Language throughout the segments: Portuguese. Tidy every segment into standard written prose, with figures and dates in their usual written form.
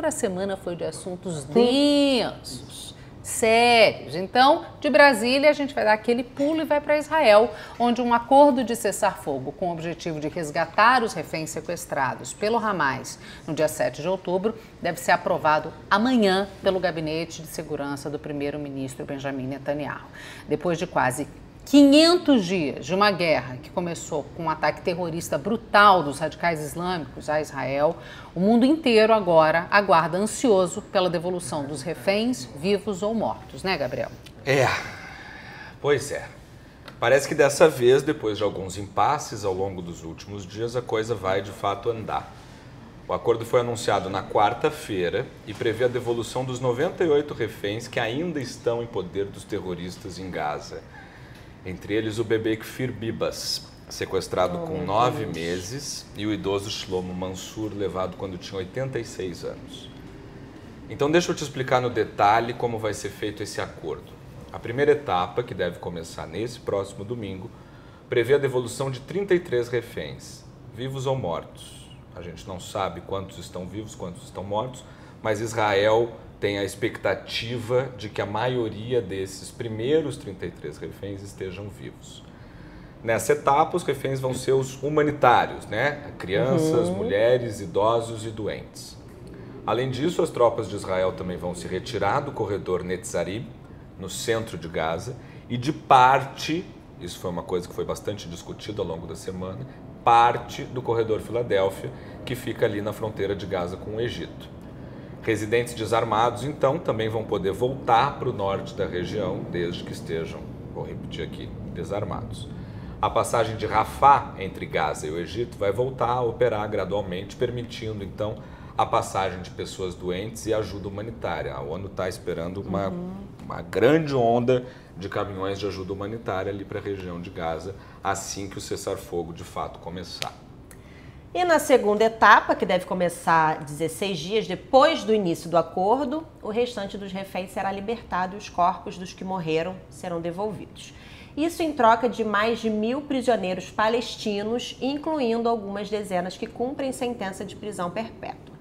a semana foi de assuntos densos, sérios. Então, de Brasília, a gente vai dar aquele pulo e vai para Israel, onde um acordo de cessar-fogo com o objetivo de resgatar os reféns sequestrados pelo Hamas no dia 7 de outubro deve ser aprovado amanhã pelo Gabinete de Segurança do primeiro-ministro Benjamin Netanyahu. Depois de quase 500 dias de uma guerra que começou com um ataque terrorista brutal dos radicais islâmicos a Israel, o mundo inteiro agora aguarda ansioso pela devolução dos reféns, vivos ou mortos, né, Gabriel? Pois é. Parece que dessa vez, depois de alguns impasses ao longo dos últimos dias, a coisa vai de fato andar. O acordo foi anunciado na quarta-feira e prevê a devolução dos 98 reféns que ainda estão em poder dos terroristas em Gaza. Entre eles o bebê Kfir Bibas, sequestrado com 9 meses, e o idoso Shlomo Mansur, levado quando tinha 86 anos. Então deixa eu te explicar no detalhe como vai ser feito esse acordo. A primeira etapa, que deve começar nesse próximo domingo, prevê a devolução de 33 reféns, vivos ou mortos. A gente não sabe quantos estão vivos, quantos estão mortos, mas Israel tem a expectativa de que a maioria desses primeiros 33 reféns estejam vivos. Nessa etapa, os reféns vão ser os humanitários, né? Crianças, mulheres, idosos e doentes. Além disso, as tropas de Israel também vão se retirar do corredor Netzarim, no centro de Gaza, e de parte, isso foi uma coisa que foi bastante discutida ao longo da semana, parte do corredor Filadélfia, que fica ali na fronteira de Gaza com o Egito. Residentes desarmados, então, também vão poder voltar para o norte da região, desde que estejam, vou repetir aqui, desarmados. A passagem de Rafah entre Gaza e o Egito vai voltar a operar gradualmente, permitindo, então, a passagem de pessoas doentes e ajuda humanitária. A ONU está esperando uma grande onda de caminhões de ajuda humanitária ali para a região de Gaza, assim que o cessar-fogo de fato começar. E na segunda etapa, que deve começar 16 dias depois do início do acordo, o restante dos reféns será libertado e os corpos dos que morreram serão devolvidos. Isso em troca de mais de 1.000 prisioneiros palestinos, incluindo algumas dezenas que cumprem sentença de prisão perpétua.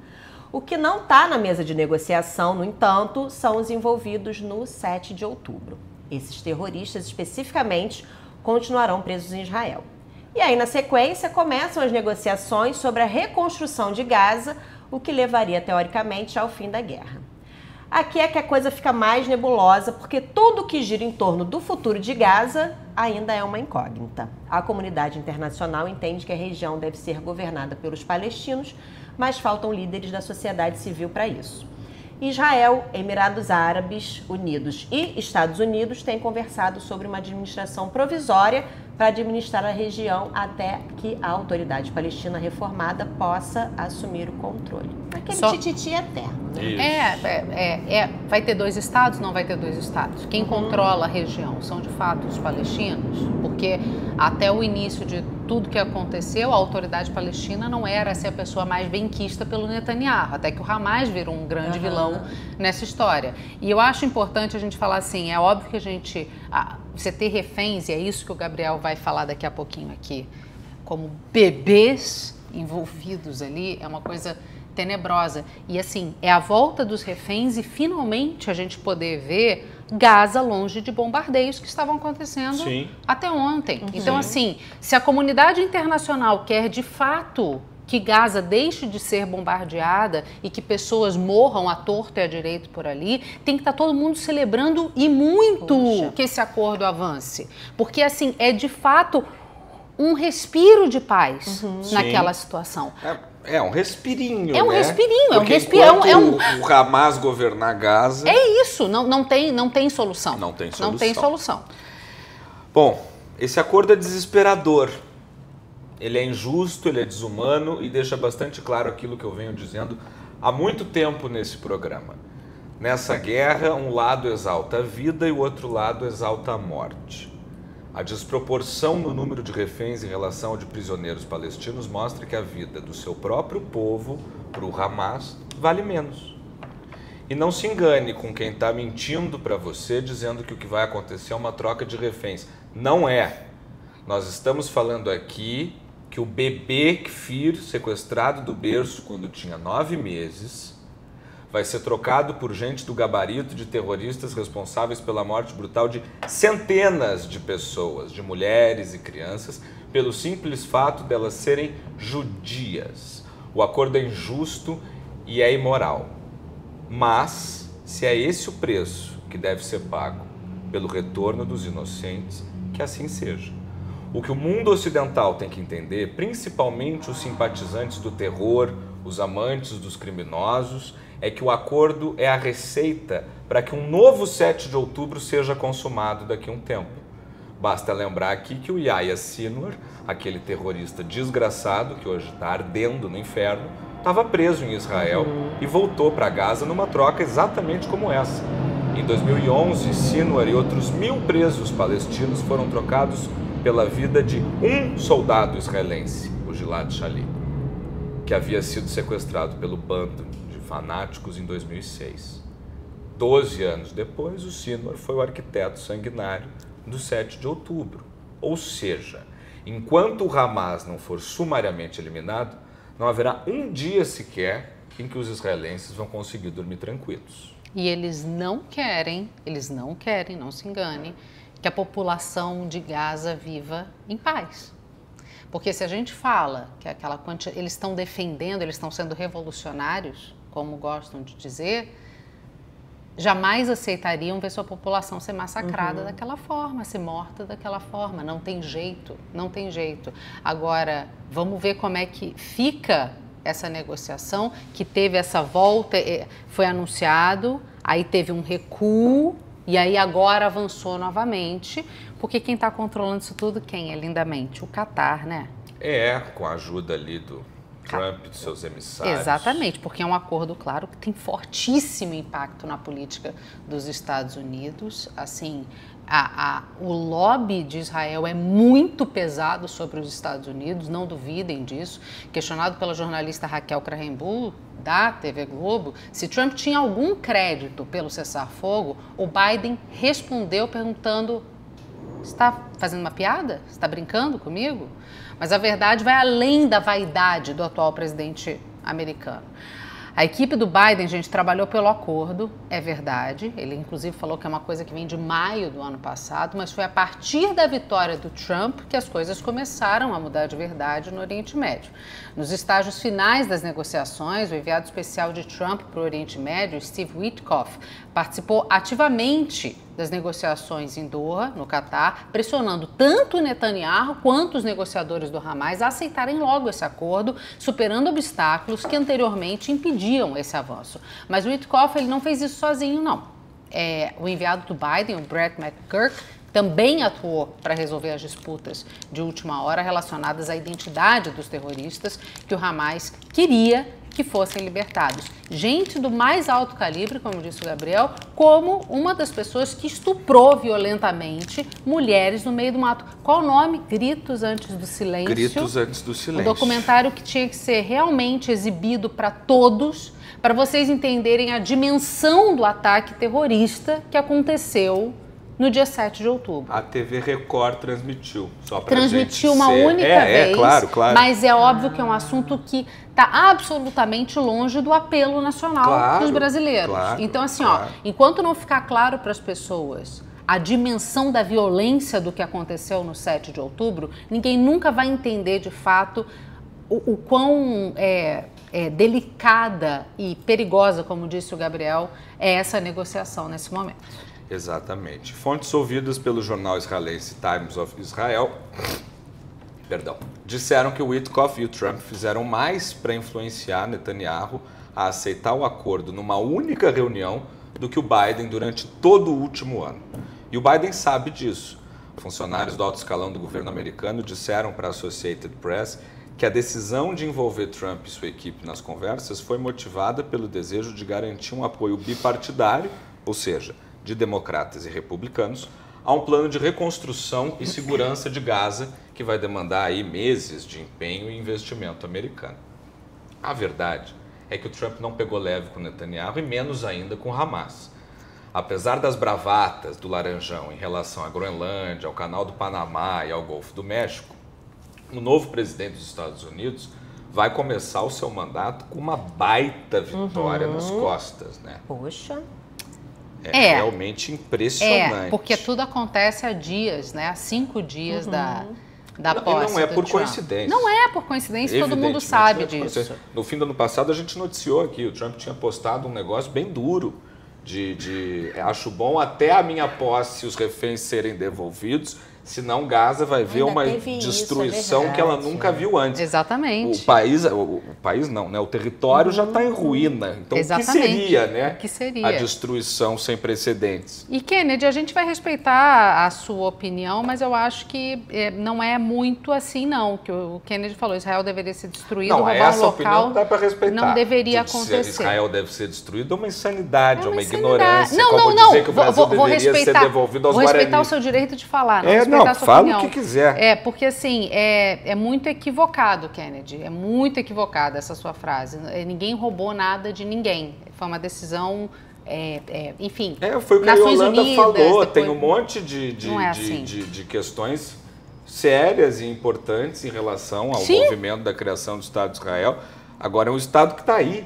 O que não está na mesa de negociação, no entanto, são os envolvidos no 7 de outubro. Esses terroristas, especificamente, continuarão presos em Israel. E aí, na sequência, começam as negociações sobre a reconstrução de Gaza, o que levaria, teoricamente, ao fim da guerra. Aqui é que a coisa fica mais nebulosa, porque tudo que gira em torno do futuro de Gaza ainda é uma incógnita. A comunidade internacional entende que a região deve ser governada pelos palestinos, mas faltam líderes da sociedade civil para isso. Israel, Emirados Árabes Unidos e Estados Unidos têm conversado sobre uma administração provisória para administrar a região até que a autoridade palestina reformada possa assumir o controle. Aquele tititi eterno, né? Vai ter 2 estados? Não vai ter 2 estados. Quem controla a região são, de fato, os palestinos? Porque até o início de tudo que aconteceu, a autoridade palestina não era ser a pessoa mais benquista pelo Netanyahu, até que o Hamas virou um grande vilão nessa história. E eu acho importante a gente falar assim, é óbvio que você ter reféns, e é isso que o Gabriel vai falar daqui a pouquinho aqui, como bebês envolvidos ali, é uma coisa tenebrosa. E assim, é a volta dos reféns e finalmente a gente poder ver Gaza longe de bombardeios que estavam acontecendo até ontem. Então assim, se a comunidade internacional quer de fato que Gaza deixe de ser bombardeada e que pessoas morram à torta e à direita por ali, tem que estar todo mundo celebrando e muito que esse acordo avance. Porque assim, é de fato um respiro de paz naquela situação. É um respirinho, É um né? respirinho, Porque é um respirão. o Hamas governar Gaza... É isso, não tem solução. Não tem solução. Não tem solução. Bom, esse acordo é desesperador. Ele é injusto, ele é desumano e deixa bastante claro aquilo que eu venho dizendo há muito tempo nesse programa. Nessa guerra, um lado exalta a vida e o outro lado exalta a morte. A desproporção no número de reféns em relação ao de prisioneiros palestinos mostra que a vida do seu próprio povo, para o Hamas, vale menos. E não se engane com quem está mentindo para você, dizendo que o que vai acontecer é uma troca de reféns. Não é. Nós estamos falando aqui que o bebê Kfir, sequestrado do berço quando tinha 9 meses, vai ser trocado por gente do gabarito de terroristas responsáveis pela morte brutal de centenas de pessoas, de mulheres e crianças, pelo simples fato delas serem judias. O acordo é injusto e é imoral. Mas, se é esse o preço que deve ser pago pelo retorno dos inocentes, que assim seja. O que o mundo ocidental tem que entender, principalmente os simpatizantes do terror, os amantes dos criminosos, é que o acordo é a receita para que um novo 7 de outubro seja consumado daqui a um tempo. Basta lembrar aqui que o Yahya Sinwar, aquele terrorista desgraçado que hoje está ardendo no inferno, estava preso em Israel e voltou para Gaza numa troca exatamente como essa. Em 2011, Sinwar e outros 1.000 presos palestinos foram trocados pela vida de um soldado israelense, o Gilad Shalit, que havia sido sequestrado pelo bando de fanáticos em 2006. 12 anos depois, o Sinwar foi o arquiteto sanguinário do 7 de outubro. Ou seja, enquanto o Hamas não for sumariamente eliminado, não haverá um dia sequer em que os israelenses vão conseguir dormir tranquilos. E eles não querem, não se engane, que a população de Gaza viva em paz. Porque se a gente fala que aquela quantidade, eles estão defendendo, eles estão sendo revolucionários, como gostam de dizer, jamais aceitariam ver sua população ser massacrada daquela forma, ser morta daquela forma. Não tem jeito, não tem jeito. Agora, vamos ver como é que fica essa negociação, que teve essa volta, foi anunciado, aí teve um recuo, e aí agora avançou novamente, porque quem está controlando isso tudo, quem é lindamente? O Catar, né? Com a ajuda ali do Trump e dos seus emissários. Exatamente, porque é um acordo, claro, que tem fortíssimo impacto na política dos Estados Unidos. Assim, o lobby de Israel é muito pesado sobre os Estados Unidos, não duvidem disso. Questionado pela jornalista Raquel Krahenbuhl, da TV Globo, se Trump tinha algum crédito pelo cessar-fogo, o Biden respondeu perguntando: você está fazendo uma piada? Você está brincando comigo? Mas a verdade vai além da vaidade do atual presidente americano. A equipe do Biden, gente, trabalhou pelo acordo, é verdade. Ele, inclusive, falou que é uma coisa que vem de maio do ano passado, mas foi a partir da vitória do Trump que as coisas começaram a mudar de verdade no Oriente Médio. Nos estágios finais das negociações, o enviado especial de Trump para o Oriente Médio, Steve Witkoff, participou ativamente das negociações em Doha, no Catar, pressionando tanto o Netanyahu quanto os negociadores do Hamas a aceitarem logo esse acordo, superando obstáculos que anteriormente impediam esse avanço. Mas o Witkoff, ele não fez isso sozinho, não. O enviado do Biden, o Brett McGurk, também atuou para resolver as disputas de última hora relacionadas à identidade dos terroristas que o Hamas queria que fossem libertados. Gente do mais alto calibre, como disse o Gabriel, como uma das pessoas que estuprou violentamente mulheres no meio do mato. Qual o nome? Gritos Antes do Silêncio. Gritos Antes do Silêncio. Um documentário que tinha que ser realmente exibido para todos, para vocês entenderem a dimensão do ataque terrorista que aconteceu no dia 7 de outubro. A TV Record transmitiu, só pra transmitiu gente uma única vez, claro. Mas é óbvio que é um assunto que está absolutamente longe do apelo nacional dos brasileiros. Então, assim, enquanto não ficar claro para as pessoas a dimensão da violência do que aconteceu no 7 de outubro, ninguém nunca vai entender de fato o quão delicada e perigosa, como disse o Gabriel, é essa negociação nesse momento. Exatamente. Fontes ouvidas pelo jornal israelense Times of Israel disseram que o Witkoff e o Trump fizeram mais para influenciar Netanyahu a aceitar o acordo numa única reunião do que o Biden durante todo o último ano. E o Biden sabe disso. Funcionários do alto escalão do governo americano disseram para a Associated Press que a decisão de envolver Trump e sua equipe nas conversas foi motivada pelo desejo de garantir um apoio bipartidário, ou seja, de democratas e republicanos, a um plano de reconstrução e segurança de Gaza que vai demandar aí meses de empenho e investimento americano. A verdade é que o Trump não pegou leve com Netanyahu e menos ainda com Hamas. Apesar das bravatas do Laranjão em relação à Groenlândia, ao Canal do Panamá e ao Golfo do México, o novo presidente dos Estados Unidos vai começar o seu mandato com uma baita vitória nas costas, né? Poxa. É realmente impressionante. Porque tudo acontece há dias, né? Há 5 dias da posse. E não é por Trump. Coincidência. Não é por coincidência, todo mundo sabe disso. No fim do ano passado, a gente noticiou aqui, o Trump tinha postado um negócio bem duro acho bom até a minha posse os reféns serem devolvidos, senão Gaza vai ver uma destruição que ela nunca viu antes. Exatamente. O país não, né? O território já está em ruína. Então, exatamente. O que seria, né? O que seria? A destruição sem precedentes. E, Kennedy, a gente vai respeitar a sua opinião, mas eu acho que não é muito assim, não. Que o Kennedy falou, Israel deveria ser destruído, roubar essa um local, opinião dá para respeitar. não deveria acontecer. Israel deve ser destruído, é uma insanidade, uma insanidade. ignorância. Não, como não, dizer que o Brasil deveria ser devolvido aos Vou respeitar Guaranis. o seu direito de falar, Não, fala o que quiser. Porque assim, é muito equivocado, Kennedy, é muito equivocada essa sua frase. Ninguém roubou nada de ninguém. Foi uma decisão, enfim, foi o que Nações a Yolanda Unidas, falou, depois... tem um monte de questões sérias e importantes em relação ao movimento da criação do Estado de Israel. Agora, é um Estado que está aí.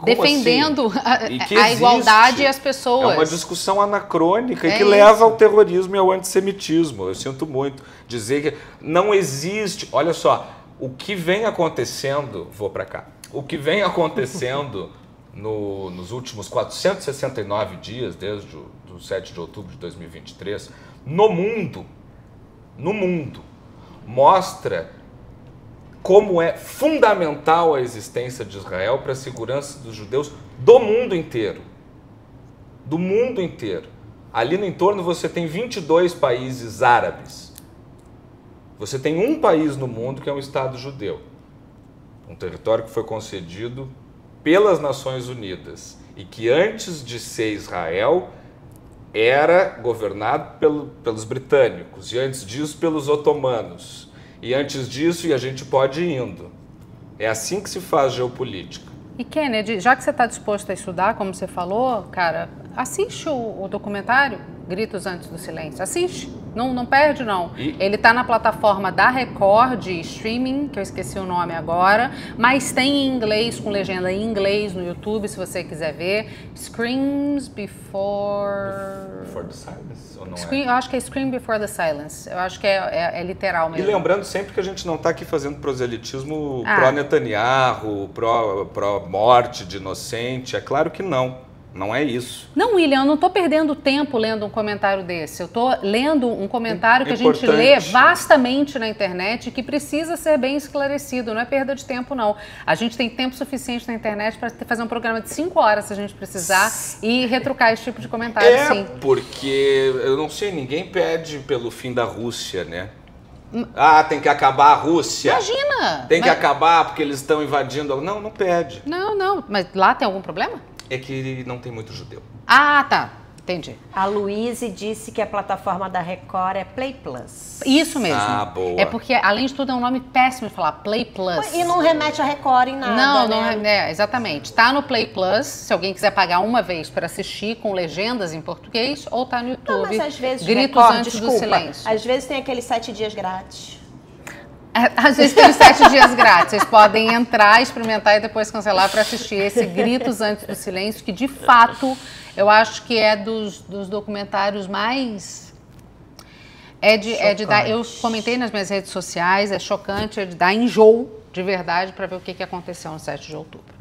Defendendo assim? a igualdade e as pessoas. É uma discussão anacrônica e que leva ao terrorismo e ao antissemitismo. Eu sinto muito dizer que não existe. Olha só, o que vem acontecendo, vou para cá, o que vem acontecendo nos últimos 469 dias, desde o 7 de outubro de 2023, no mundo, mostra como é fundamental a existência de Israel para a segurança dos judeus do mundo inteiro. Do mundo inteiro. Ali no entorno você tem 22 países árabes. Você tem um país no mundo que é um Estado judeu. Um território que foi concedido pelas Nações Unidas e que antes de ser Israel era governado pelos britânicos e antes disso pelos otomanos. E antes disso, e a gente pode ir indo. É assim que se faz geopolítica. E Kennedy, já que você está disposto a estudar, como você falou, cara, assiste o documentário Gritos Antes do Silêncio. Assiste, não perde não. Ele está na plataforma da Record de streaming, que eu esqueci o nome agora, mas tem em inglês, com legenda em inglês no YouTube, se você quiser ver. Screams Before the Silence, ou não Eu acho que é Scream Before the Silence. Eu acho que é literal mesmo. E lembrando sempre que a gente não está aqui fazendo proselitismo pró-Netanyahu, pró-morte de inocente. É claro que não. Não é isso. Não, William, eu não estou perdendo tempo lendo um comentário desse. Eu estou lendo um comentário que a gente lê vastamente na internet e que precisa ser bem esclarecido. Não é perda de tempo, não. A gente tem tempo suficiente na internet para fazer um programa de 5 horas, se a gente precisar, e retrucar esse tipo de comentário, sim. Porque, eu não sei, ninguém pede pelo fim da Rússia, né? Tem que acabar a Rússia. Imagina! Tem que acabar porque eles estão invadindo. Não pede. Não. Mas lá tem algum problema? É que não tem muito judeu. Tá. Entendi. A Luíse disse que a plataforma da Record é Play Plus. Isso mesmo. Boa. É porque, além de tudo, é um nome péssimo de falar, Play Plus. E não remete a Record em nada, Não, exatamente. Tá no Play Plus, se alguém quiser pagar uma vez para assistir com legendas em português, ou tá no YouTube. Não, mas às vezes, Gritos Antes do Silêncio. Às vezes tem aqueles 7 dias grátis. Às vezes tem 7 dias grátis. Vocês podem entrar, experimentar e depois cancelar para assistir esse Gritos Antes do Silêncio, que de fato eu acho que é dos documentários mais... Eu comentei nas minhas redes sociais, é chocante, é de dar enjoo de verdade para ver o que aconteceu no 7 de outubro.